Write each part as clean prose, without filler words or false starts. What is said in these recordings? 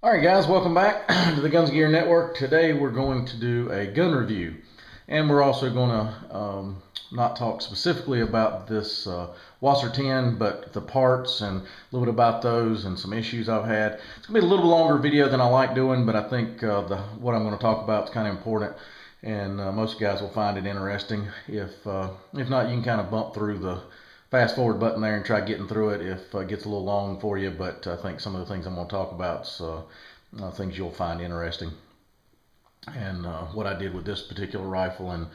Alright guys, welcome back to the Guns Gear Network. Today we're going to do a gun review, and we're also going to not talk specifically about this WASR 10, but the parts and a little bit about those and some issues I've had. It's going to be a little longer video than I like doing, but I think what I'm going to talk about is kind of important, and most guys will find it interesting. If not, you can kind of bump through the fast forward button there and try getting through it if it gets a little long for you, but I think some of the things I'm going to talk about things you'll find interesting, and what I did with this particular rifle and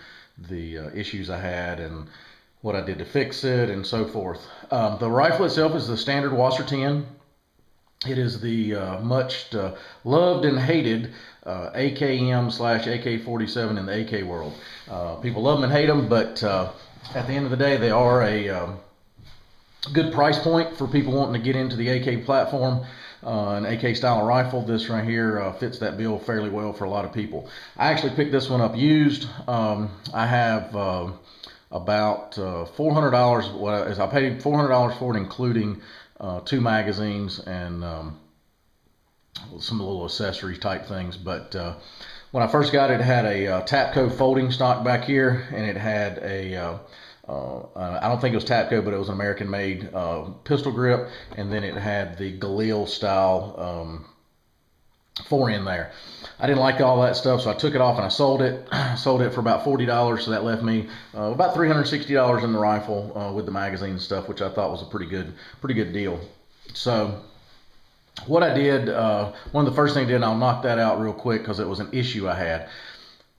the issues I had and what I did to fix it and so forth. The rifle itself is the standard WASR 10. It is the much loved and hated AKM/AK-47 in the AK world. People love them and hate them, but at the end of the day, they are a good price point for people wanting to get into the AK platform. An AK style rifle. This right here fits that bill fairly well for a lot of people. I actually picked this one up used. I have about $400. I paid $400 for it, including 2 magazines and some little accessory type things. But when I first got it, it had a Tapco folding stock back here, and it had a I don't think it was Tapco, but it was an American-made pistol grip, and then it had the Galil style fore-end there. I didn't like all that stuff, so I took it off and I sold it. Sold it for about $40, so that left me about $360 in the rifle with the magazine and stuff, which I thought was a pretty good deal. So what I did, one of the first things I did, and I'll knock that out real quick because it was an issue I had.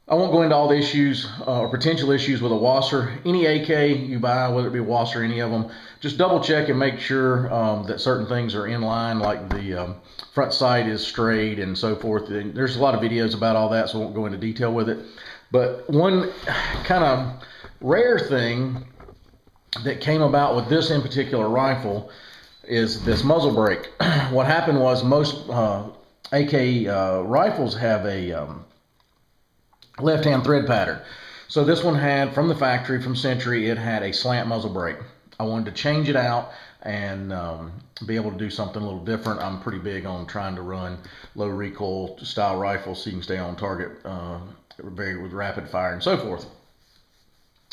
I won't go into all the issues or potential issues with a WASR. Any AK you buy, whether it be WASR or any of them, just double check and make sure that certain things are in line, like the front sight is straight and so forth. And there's a lot of videos about all that, so I won't go into detail with it. But one kind of rare thing that came about with this in particular rifle is this muzzle brake. What happened was most AK rifles have a left-hand thread pattern. So this one had, from the factory, from Century, it had a slant muzzle brake. I wanted to change it out and be able to do something a little different. I'm pretty big on trying to run low recoil style rifles so you can stay on target with rapid fire and so forth.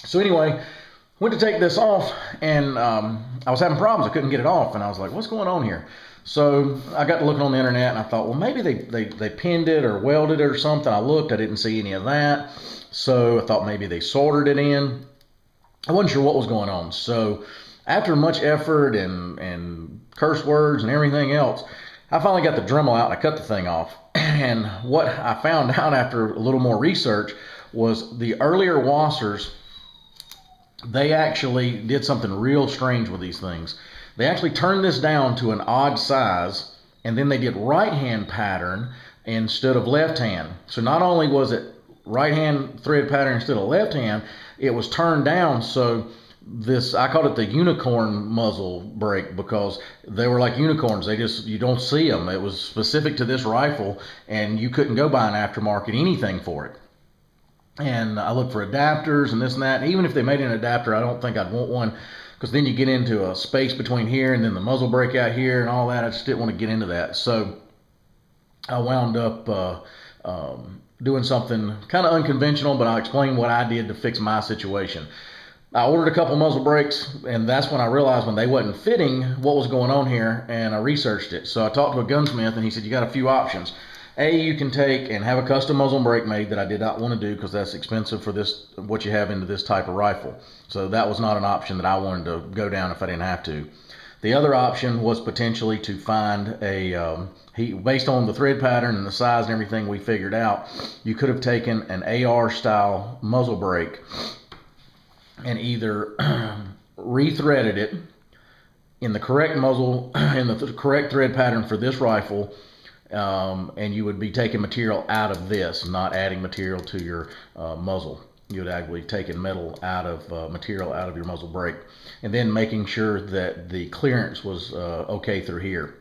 So anyway, went to take this off, and I was having problems. I couldn't get it off, and I was like, what's going on here? So I got to looking on the internet, and I thought, well, maybe they pinned it or welded it or something. I looked, I didn't see any of that. So I thought maybe they soldered it in. I wasn't sure what was going on. So after much effort and curse words and everything else, I finally got the Dremel out and I cut the thing off. And what I found out after a little more research was the earlier WASRs, they actually did something real strange with these things. They actually turned this down to an odd size, and then they did right-hand pattern instead of left-hand. So not only was it right-hand thread pattern instead of left-hand, it was turned down. So this, I called it the unicorn muzzle brake, because they were like unicorns. You don't see them. It was specific to this rifle, and you couldn't go buy an aftermarket anything for it. And I looked for adapters and this and that. And even if they made an adapter, I don't think I'd want one, because then you get into a space between here and then the muzzle brake out here and all that. I just didn't want to get into that. So I wound up doing something kind of unconventional, but I'll explain what I did to fix my situation. I ordered a couple muzzle brakes, and that's when I realized when they wasn't fitting what was going on here, and I researched it. So I talked to a gunsmith, and he said, you got a few options. You can take and have a custom muzzle brake made, that I did not want to do because that's expensive for this, what you have into this type of rifle. So that was not an option that I wanted to go down if I didn't have to. The other option was potentially to find a, based on the thread pattern and the size and everything we figured out, you could have taken an AR style muzzle brake and either rethreaded it in the correct muzzle, in the correct thread pattern for this rifle, and you would be taking material out of this, not adding material to your muzzle. You would actually taking metal out of material out of your muzzle brake, and then making sure that the clearance was okay through here.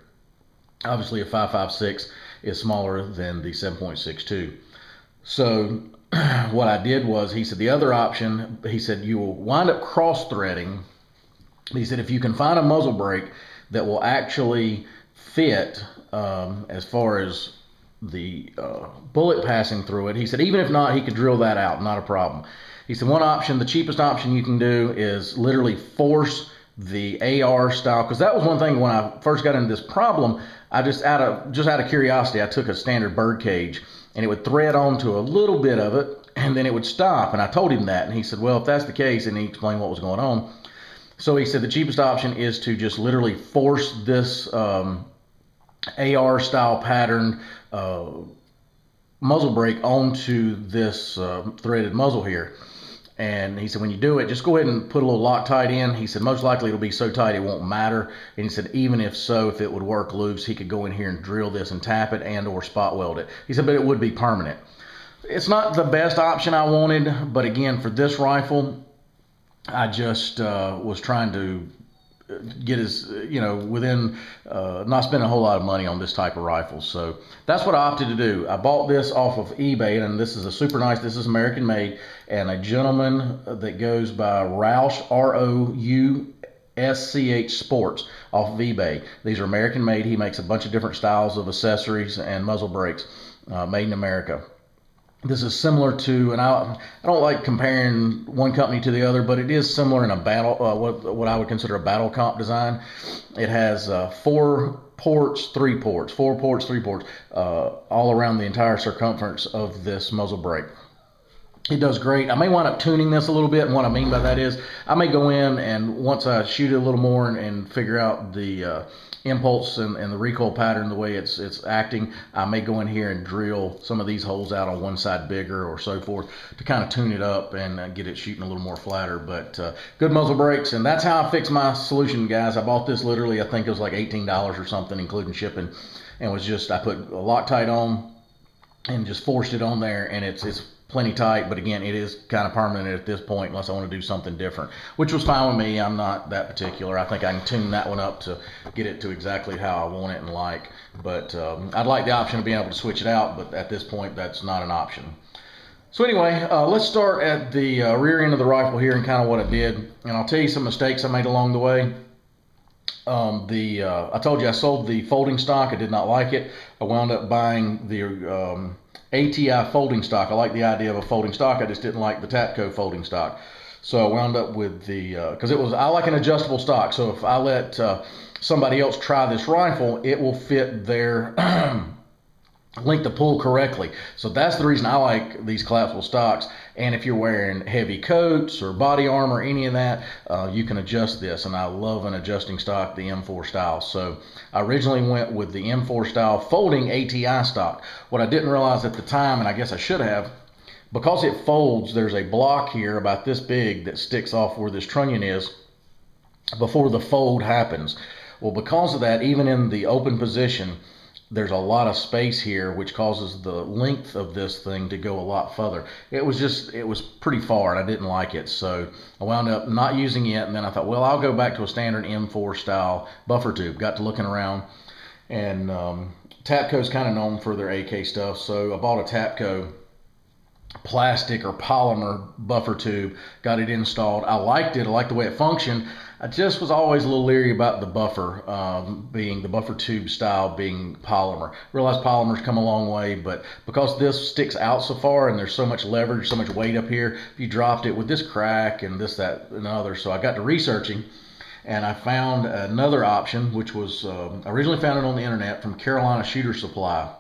Obviously a 5.56 is smaller than the 7.62. So what I did was, he said the other option, he said you will wind up cross threading. He said if you can find a muzzle brake that will actually fit as far as the bullet passing through it. He said even if not, he could drill that out, not a problem. He said one option, the cheapest option you can do is literally force the AR style, because that was one thing when I first got into this problem. I just out of curiosity, I took a standard bird cage and it would thread onto a little bit of it and then it would stop, and I told him that, and he said, well, if that's the case, and he explained what was going on. So he said the cheapest option is to just literally force this AR style pattern muzzle brake onto this threaded muzzle here. And he said when you do it, just go ahead and put a little Loctite in. He said most likely it'll be so tight it won't matter. And he said even if so, if it would work loose, he could go in here and drill this and tap it and or spot weld it. He said but it would be permanent. It's not the best option I wanted, but again, for this rifle, I just was trying to get as, within not spending a whole lot of money on this type of rifle. So that's what I opted to do. I bought this off of eBay, and this is a super nice, this is American made, and a gentleman that goes by Roush, R-O-U-S-C-H Sports, off of eBay. These are American made. He makes a bunch of different styles of accessories and muzzle brakes made in America. This is similar to, and I don't like comparing one company to the other, but it is similar in a battle, what I would consider a battle comp design. It has 4 ports, 3 ports, 4 ports, 3 ports, all around the entire circumference of this muzzle brake. It does great. I may wind up tuning this a little bit, and what I mean by that is I may go in and once I shoot it a little more and figure out the impulse and the recoil pattern, the way it's acting, I may go in here and drill some of these holes out on one side bigger or so forth to kind of tune it up and get it shooting a little more flatter. But good muzzle brakes, and that's how I fix my solution, guys. I bought this literally, I think it was like $18 or something, including shipping, and was just, I put a Loctite on and just forced it on there, and it's plenty tight, but again, it is kind of permanent at this point unless I want to do something different, which was fine with me. I'm not that particular. I think I can tune that one up to get it to exactly how I want it and like, but I'd like the option of being able to switch it out, but at this point that's not an option. So anyway, let's start at the rear end of the rifle here and kind of what I did, and I'll tell you some mistakes I made along the way. I told you I sold the folding stock. I did not like it. I wound up buying the ATI folding stock. I like the idea of a folding stock. I just didn't like the Tapco folding stock. So I wound up with the, because I like an adjustable stock. So if I let somebody else try this rifle, it will fit their length of pull correctly. So that's the reason I like these collapsible stocks. And if you're wearing heavy coats or body armor, any of that, you can adjust this. And I love an adjusting stock, the M4 style. So I originally went with the M4 style folding ATI stock. What I didn't realize at the time, and I guess I should have, because it folds, there's a block here about this big that sticks off where this trunnion is before the fold happens. Well, because of that, even in the open position, there's a lot of space here, which causes the length of this thing to go a lot further. It was pretty far, and I didn't like it, so I wound up not using it. And then I thought, well, I'll go back to a standard M4 style buffer tube. Got to looking around, and Tapco's kind of known for their AK stuff, so I bought a Tapco plastic or polymer buffer tube, got it installed. I liked it. I liked the way it functioned. I just was always a little leery about the buffer being the buffer tube style being polymer. Realized polymers come a long way, but because this sticks out so far and there's so much leverage, so much weight up here, if you dropped it with this crack and this, that, and other. So I got to researching, and I found another option, which was I originally found it on the internet from Carolina Shooter Supply.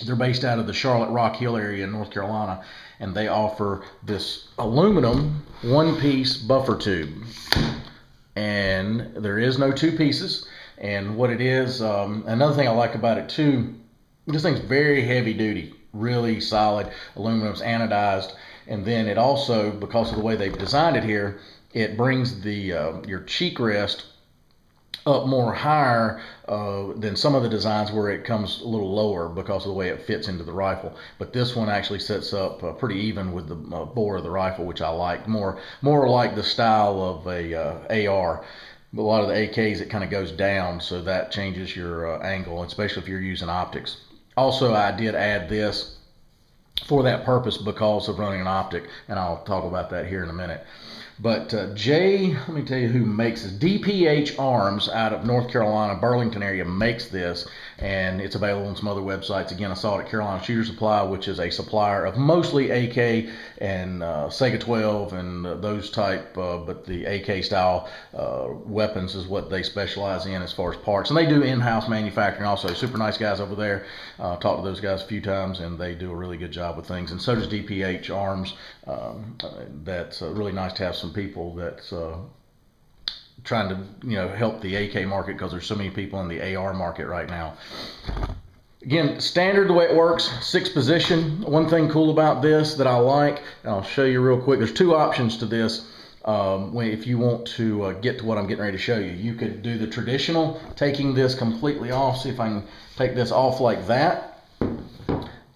They're based out of the Charlotte Rock Hill area in North Carolina, and they offer this aluminum one-piece buffer tube. And there is no 2 pieces. And what it is, another thing I like about it too, this thing's very heavy duty, really solid. Aluminum's anodized, and then it also, because of the way they've designed it here, it brings the your cheek rest up more higher than some of the designs where it comes a little lower because of the way it fits into the rifle. But this one actually sets up pretty even with the bore of the rifle, which I like more like the style of a AR. But a lot of the AKs, it kind of goes down, so that changes your angle, especially if you're using optics. Also, I did add this for that purpose because of running an optic, and I'll talk about that here in a minute. But let me tell you who makes this. DPH Arms out of North Carolina, Burlington area, makes this, and it's available on some other websites. Again, I saw it at Carolina Shooter Supply, which is a supplier of mostly AK and Sega 12 and those type, but the AK style weapons is what they specialize in as far as parts. And they do in-house manufacturing also. Super nice guys over there. Talked to those guys a few times, and they do a really good job with things. And so does DPH Arms. That's really nice to have some people that's trying to help the AK market, because there's so many people in the AR market right now. Again, standard the way it works, 6 position. One thing cool about this that I like, and I'll show you real quick, there's 2 options to this. If you want to get to what I'm getting ready to show you, you could do the traditional, taking this completely off. See if I can take this off like that.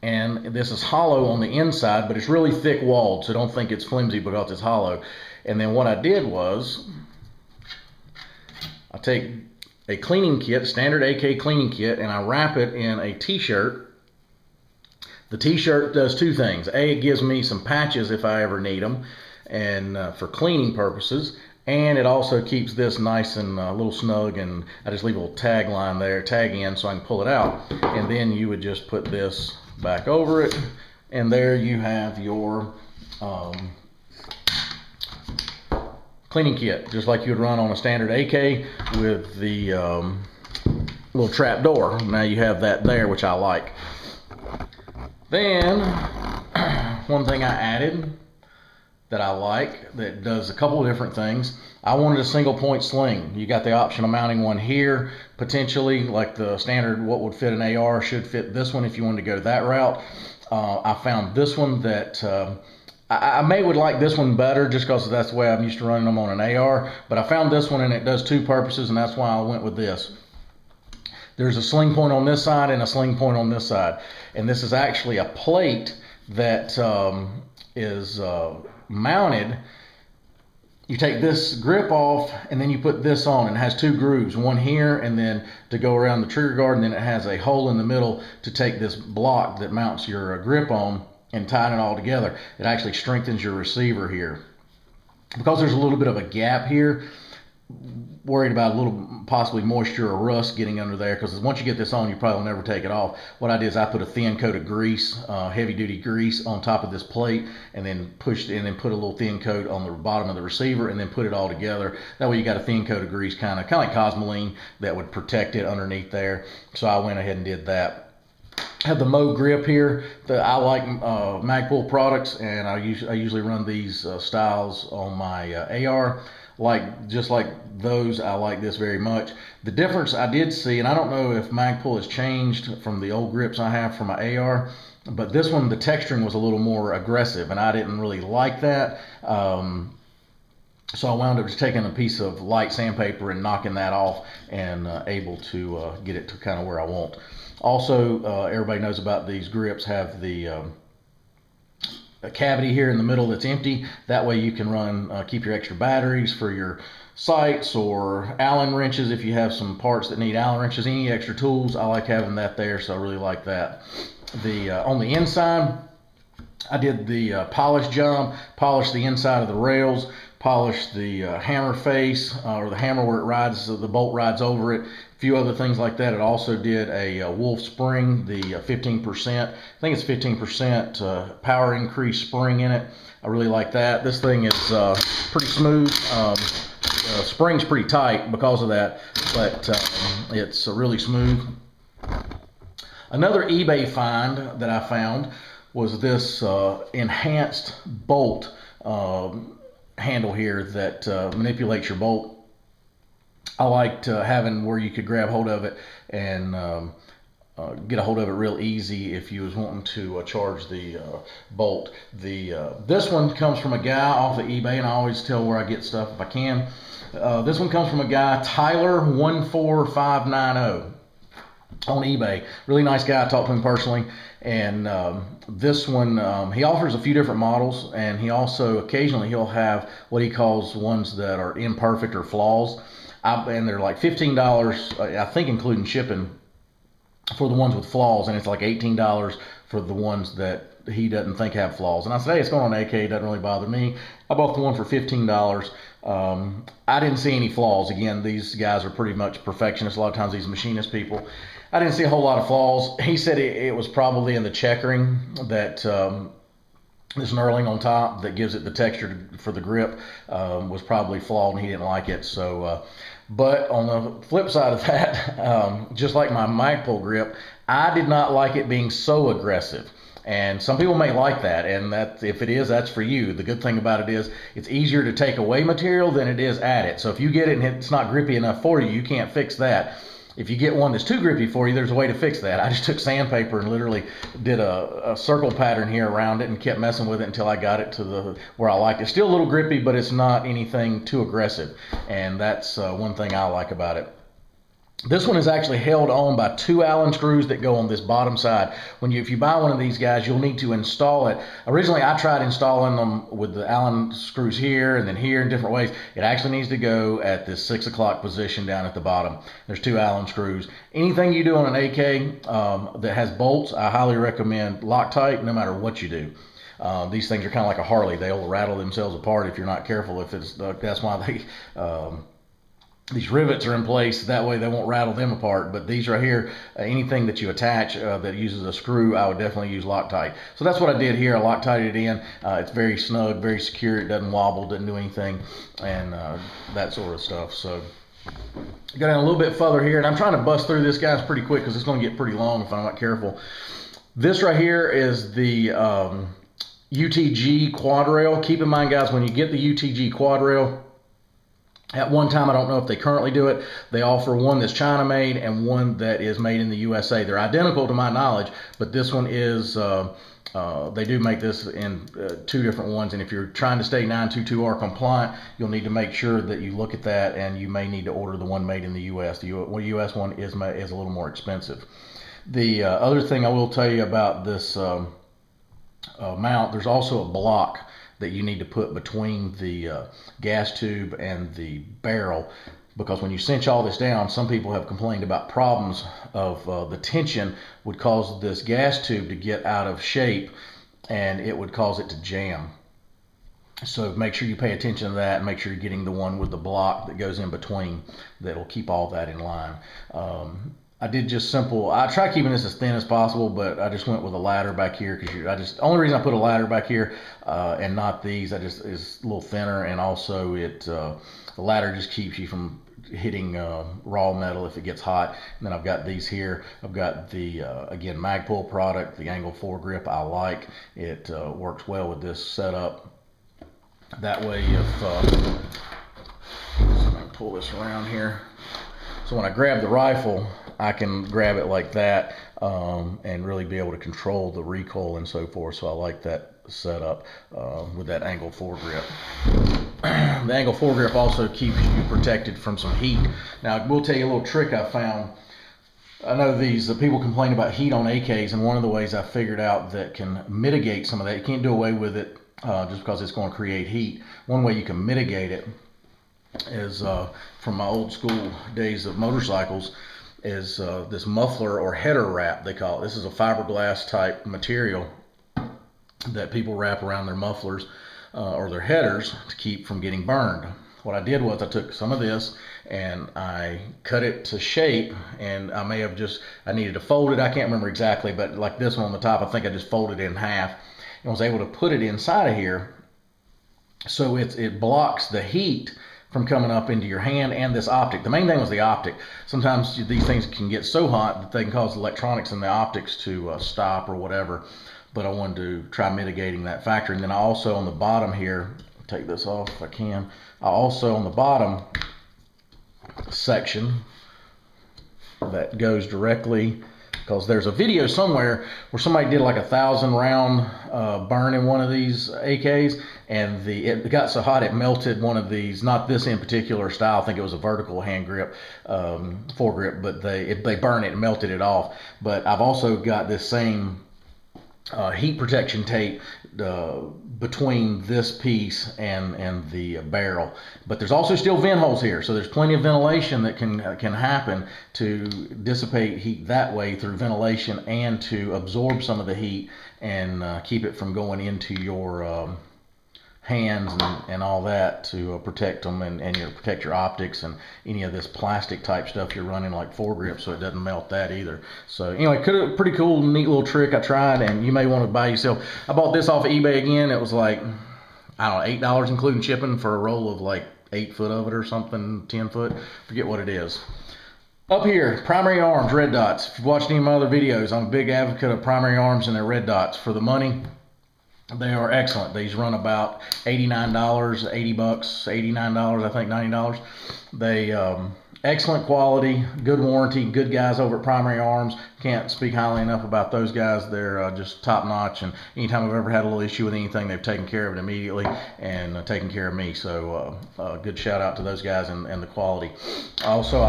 And this is hollow on the inside, but it's really thick walled, so don't think it's flimsy because it's hollow. And then what I did was, I take a cleaning kit, standard AK cleaning kit, and I wrap it in a t-shirt. The t-shirt does 2 things. A, it gives me some patches if I ever need them, and for cleaning purposes. And it also keeps this nice and a little snug, and I just leave a little tag line there, tag in, so I can pull it out. And then you would just put this back over it, and there you have your cleaning kit, just like you would run on a standard AK with the little trap door. Now you have that there, which I like. Then one thing I added that I like that does a couple of different things. I wanted a single point sling. You got the option of mounting one here, potentially, like the standard what would fit an AR should fit this one if you wanted to go that route. I found this one that I would like this one better just because that's the way I'm used to running them on an AR, but I found this one and it does 2 purposes, and that's why I went with this. There's a sling point on this side and a sling point on this side, and this is actually a plate that is mounted. You take this grip off and then you put this on, and it has 2 grooves, one here and then to go around the trigger guard, and then it has a hole in the middle to take this block that mounts your grip on and tie it all together. It actually strengthens your receiver here. Because there's a little bit of a gap here, worried about a little possibly moisture or rust getting under there, because once you get this on, you probably will never take it off. What I did is I put a thin coat of grease, heavy duty grease, on top of this plate, and then pushed in and put a little thin coat on the bottom of the receiver, and then put it all together. That way you got a thin coat of grease, kind of like Cosmoline, that would protect it underneath there. So I went ahead and did that. Have the Mo grip here. I like Magpul products, and I usually run these styles on my AR. Just like those, I like this very much. The difference I did see, and I don't know if Magpul has changed from the old grips I have for my AR, but this one, the texturing was a little more aggressive, and I didn't really like that. So I wound up just taking a piece of light sandpaper and knocking that off, and able to get it to kind of where I want. Also, everybody knows about these grips have the a cavity here in the middle that's empty. That way you can run, keep your extra batteries for your sights or Allen wrenches if you have some parts that need Allen wrenches, any extra tools. I like having that there, so I really like that. On the inside, I did the polish job, polished the inside of the rails, polished the hammer face, or the hammer where it rides, the bolt rides over it, a few other things like that. It also did a Wolf spring, the 15%, I think it's 15% power increase spring in it. I really like that. This thing is pretty smooth. Spring's pretty tight because of that, but it's really smooth. Another eBay find that I found was this enhanced bolt handle here that manipulates your bolt. I liked having where you could grab hold of it and get a hold of it real easy if you was wanting to charge the bolt. This one comes from a guy off of eBay, and I always tell where I get stuff if I can. This one comes from a guy, Tyler14590, on eBay. Really nice guy. I talked to him personally. And this one, he offers a few different models, and he also occasionally he'll have what he calls ones that are imperfect or flaws. And they're like $15, I think, including shipping, for the ones with flaws, and it's like $18 for the ones that he doesn't think have flaws. And I said, hey, it's going on AK, it doesn't really bother me. I bought the one for $15. I didn't see any flaws. Again, these guys are pretty much perfectionists. A lot of times these machinist people, I didn't see a whole lot of flaws. He said it was probably in the checkering that this knurling on top that gives it the texture for the grip was probably flawed, and he didn't like it. So, but on the flip side of that, just like my Magpul grip, I did not like it being so aggressive. And some people may like that, and that if it is, that's for you. The good thing about it is it's easier to take away material than it is add it. So if you get it and it's not grippy enough for you, you can't fix that. If you get one that's too grippy for you, there's a way to fix that. I just took sandpaper and literally did a circle pattern here around it and kept messing with it until I got it to where I liked it. Still a little grippy, but it's not anything too aggressive, and that's one thing I like about it. This one is actually held on by 2 Allen screws that go on this bottom side. If you buy one of these guys, you'll need to install it. Originally, I tried installing them with the Allen screws here and then here in different ways. It actually needs to go at this 6 o'clock position down at the bottom. There's 2 Allen screws. Anything you do on an AK that has bolts, I highly recommend Loctite no matter what you do. These things are kind of like a Harley. They'll rattle themselves apart if you're not careful. That's why they... these rivets are in place, that way they won't rattle them apart. But these right here, anything that you attach that uses a screw, I would definitely use Loctite. So that's what I did here. I Loctited it in. It's very snug, very secure. It doesn't wobble, doesn't do anything, and that sort of stuff. So go down a little bit further here, and I'm trying to bust through this, guys, pretty quick because it's going to get pretty long if I'm not careful. This right here is the UTG quad rail. Keep in mind, guys, when you get the UTG quad rail, at one time, I don't know if they currently do it, they offer one that's China made and one that is made in the USA. They're identical to my knowledge, but this one is, they do make this in 2 different ones. And if you're trying to stay 922R compliant, you'll need to make sure that you look at that, and you may need to order the one made in the US. The US one is a little more expensive. The other thing I will tell you about this mount, there's also a block that you need to put between the gas tube and the barrel, because when you cinch all this down, some people have complained about problems of the tension would cause this gas tube to get out of shape, and it would cause it to jam. So make sure you pay attention to that, and make sure you're getting the one with the block that goes in between that'll keep all that in line. I try keeping this as thin as possible, but I just went with a ladder back here because only reason I put a ladder back here and not these, is a little thinner, and also the ladder just keeps you from hitting raw metal if it gets hot. And then I've got these here. I've got the again, Magpul product, the angle foregrip. I like it. Works well with this setup. That way, if I can pull this around here, so when I grab the rifle, I can grab it like that and really be able to control the recoil and so forth. So I like that setup with that angle foregrip. The angle foregrip also keeps you protected from some heat. Now, I will tell you a little trick I found. I know the people complain about heat on AKs, and one of the ways I figured out that can mitigate some of that, you can't do away with it just because it's going to create heat. One way you can mitigate it is from my old school days of motorcycles, is this muffler or header wrap, they call it. This is a fiberglass type material that people wrap around their mufflers or their headers to keep from getting burned. What I did was I took some of this and I cut it to shape, and I needed to fold it. I can't remember exactly, but like this one on the top, I think I just folded it in half and was able to put it inside of here so it blocks the heat from coming up into your hand and this optic. The main thing was the optic. Sometimes these things can get so hot that they can cause the electronics and the optics to stop or whatever, but I wanted to try mitigating that factor. And then I also, on the bottom here, take this off if I can, I also on the bottom section that goes directly, because there's a video somewhere where somebody did like 1,000 round burn in one of these AKs, and it got so hot it melted one of these, not this in particular style, I think it was a vertical hand grip, foregrip, but they burned it and melted it off. But I've also got this same heat protection tape between this piece and the barrel. But there's also still vent holes here, so there's plenty of ventilation that can happen to dissipate heat that way through ventilation and to absorb some of the heat and keep it from going into your hands and all that, to protect them and protect your optics and any of this plastic type stuff you're running like foregrip, so it doesn't melt that either. So anyway, pretty cool, neat little trick I tried, and you may want to buy yourself. I bought this off of eBay again. It was like, I don't know, $8 including shipping for a roll of like 8 foot of it or something, 10 foot, forget what it is. Up here, primary arms, red dots. If you've watched any of my other videos, I'm a big advocate of primary arms and their red dots. For the money, they are excellent. These run about $89, 80 bucks, $89, I think $90. They excellent quality, good warranty, good guys over at Primary Arms. Can't speak highly enough about those guys. They're just top notch, and anytime I've ever had a little issue with anything, they've taken care of it immediately and taken care of me. So good shout out to those guys and the quality. Also,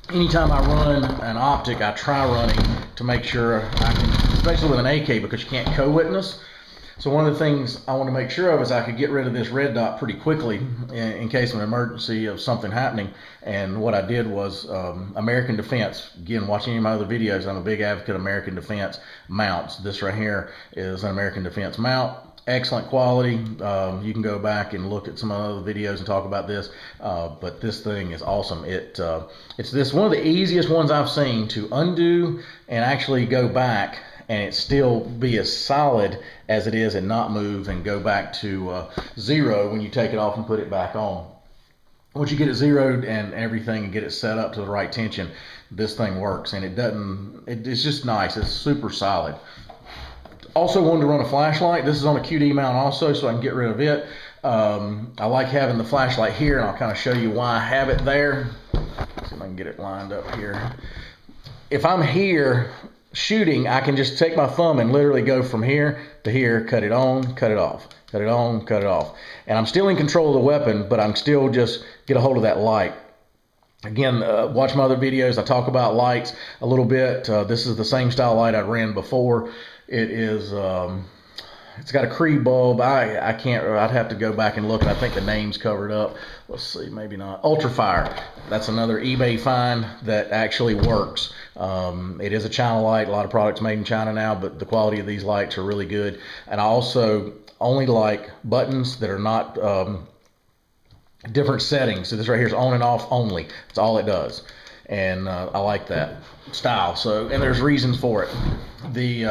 anytime I run an optic, I try running to make sure I can, especially with an AK, because you can't co-witness. So one of the things I want to make sure of is I could get rid of this red dot pretty quickly in case of an emergency of something happening. And what I did was American Defense. Again, watching any of my other videos, I'm a big advocate of American Defense mounts. This right here is an American Defense mount. Excellent quality. You can go back and look at some other videos and talk about this, but this thing is awesome. It's one of the easiest ones I've seen to undo and actually go back and it still be as solid as it is and not move and go back to zero when you take it off and put it back on. Once you get it zeroed and everything and get it set up to the right tension, this thing works, and it's just nice. It's super solid. Also wanted to run a flashlight. This is on a QD mount also, so I can get rid of it. I like having the flashlight here, and I'll kind of show you why I have it there. Let's see if I can get it lined up here. If I'm here shooting, I can just take my thumb and literally go from here to here, cut it on, cut it off, cut it on, cut it off. And I'm still in control of the weapon, but I'm still just get a hold of that light. Again, watch my other videos. I talk about lights a little bit. This is the same style light I ran before. It is, it's got a Cree bulb. I can't, I'd have to go back and look. I think the name's covered up. Let's see, maybe not. Ultrafire. That's another eBay find that actually works. It is a China light. A lot of products made in China now, but the quality of these lights are really good. And I also only like buttons that are not different settings. So this right here is on and off only. That's all it does. And I like that style. So, and there's reasons for it. The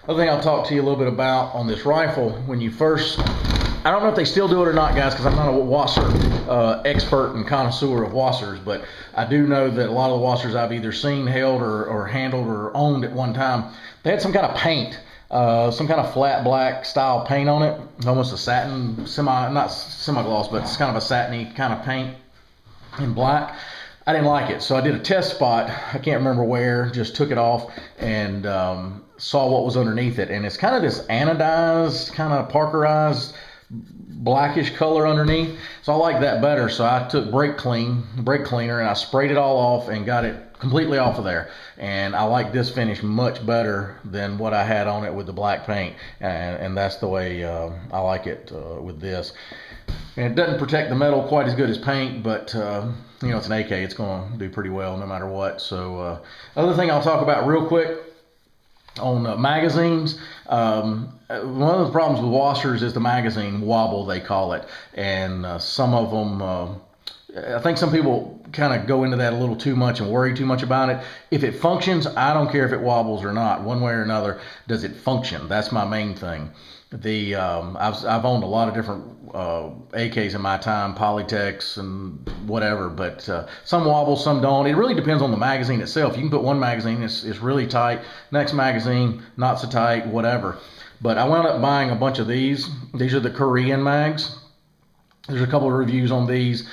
other thing I'll talk to you a little bit about on this rifle, when you first, I don't know if they still do it or not, guys, because I'm not a WASR expert and connoisseur of WASRs, but I do know that a lot of the WASRs I've either seen, held, or handled, or owned at one time, they had some kind of paint, some kind of flat black style paint on it, almost a satin, not semi-gloss, but it's kind of a satiny kind of paint in black. I didn't like it, so I did a test spot. I can't remember where, just took it off and saw what was underneath it. And it's kind of this anodized, kind of parkerized, blackish color underneath. So I like that better. So I took brake cleaner, and I sprayed it all off and got it completely off of there. And I like this finish much better than what I had on it with the black paint. And that's the way I like it with this. And it doesn't protect the metal quite as good as paint, but you know, it's an AK. It's going to do pretty well no matter what. So other thing I'll talk about real quick on magazines. One of the problems with WASRs is the magazine wobble, they call it. And some of them, I think some people kind of go into that a little too much and worry too much about it. If it functions, I don't care if it wobbles or not. One way or another, does it function? That's my main thing. I've owned a lot of different AKs in my time, Polytechs and whatever, but some wobble, some don't. It really depends on the magazine itself. You can put one magazine, it's really tight. Next magazine, not so tight, whatever. But I wound up buying a bunch of these. These are the Korean mags. There's a couple of reviews on these.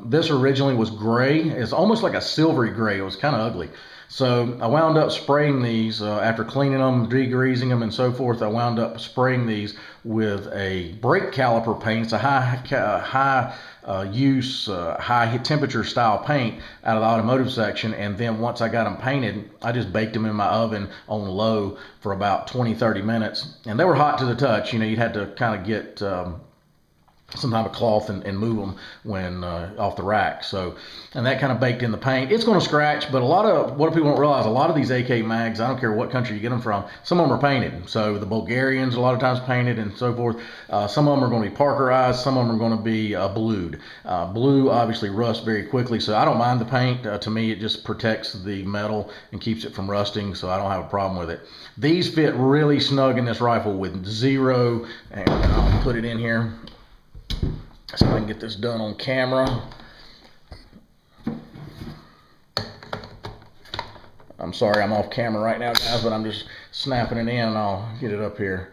This originally was gray. It's almost like a silvery gray. It was kind of ugly. So I wound up spraying these after cleaning them, degreasing them, and so forth. I wound up spraying these with a brake caliper paint. It's a high temperature style paint out of the automotive section. And then once I got them painted, I just baked them in my oven on low for about 20-30 minutes, and they were hot to the touch. You had to kind of get some type of cloth and move them when off the rack. So, and that kind of baked in the paint. It's going to scratch, but what people don't realize, a lot of these AK mags, I don't care what country you get them from, some of them are painted. So the Bulgarians a lot of times painted and so forth. Some of them are going to be Parkerized, some of them are going to be blued. Blue obviously rusts very quickly, so I don't mind the paint. To me, it just protects the metal and keeps it from rusting, so I don't have a problem with it. These fit really snug in this rifle with zero, and I'll put it in here so I can get this done on camera. I'm sorry I'm off camera right now, guys, but I'm just snapping it in and I'll get it up here.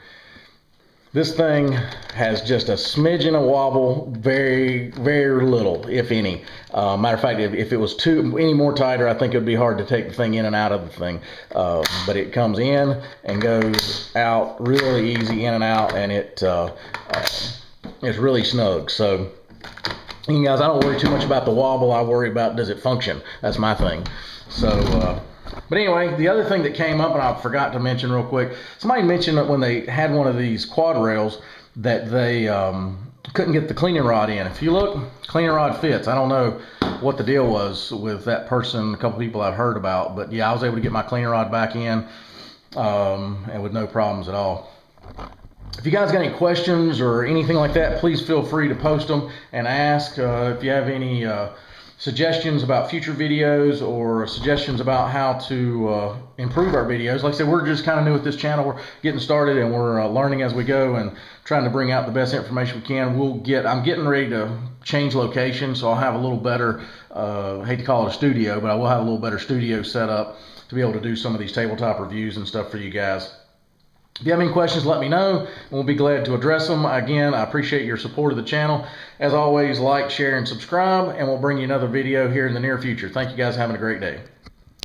This thing has just a smidgen of wobble, very, very little, if any. Matter of fact, if it was any more tighter, I think it would be hard to take the thing in and out of the thing. But it comes in and goes out really easy, in and out, and it's really snug. So, you guys, I don't worry too much about the wobble. I worry about, does it function? That's my thing. So, but anyway, the other thing that came up, and I forgot to mention real quick, somebody mentioned that when they had one of these quad rails that they couldn't get the cleaning rod in. If you look, cleaning rod fits. I don't know what the deal was with that person, a couple people I've heard about, but yeah, I was able to get my cleaning rod back in and with no problems at all. If you guys got any questions or anything like that, please feel free to post them and ask. If you have any suggestions about future videos or suggestions about how to improve our videos. Like I said, we're just kind of new at this channel. We're getting started and we're learning as we go and trying to bring out the best information we can. I'm getting ready to change location, so I'll have a little better, hate to call it a studio, but I will have a little better studio set up to be able to do some of these tabletop reviews and stuff for you guys. If you have any questions, let me know, and we'll be glad to address them. Again, I appreciate your support of the channel. As always, like, share, and subscribe, and we'll bring you another video here in the near future. Thank you guys. Having a great day.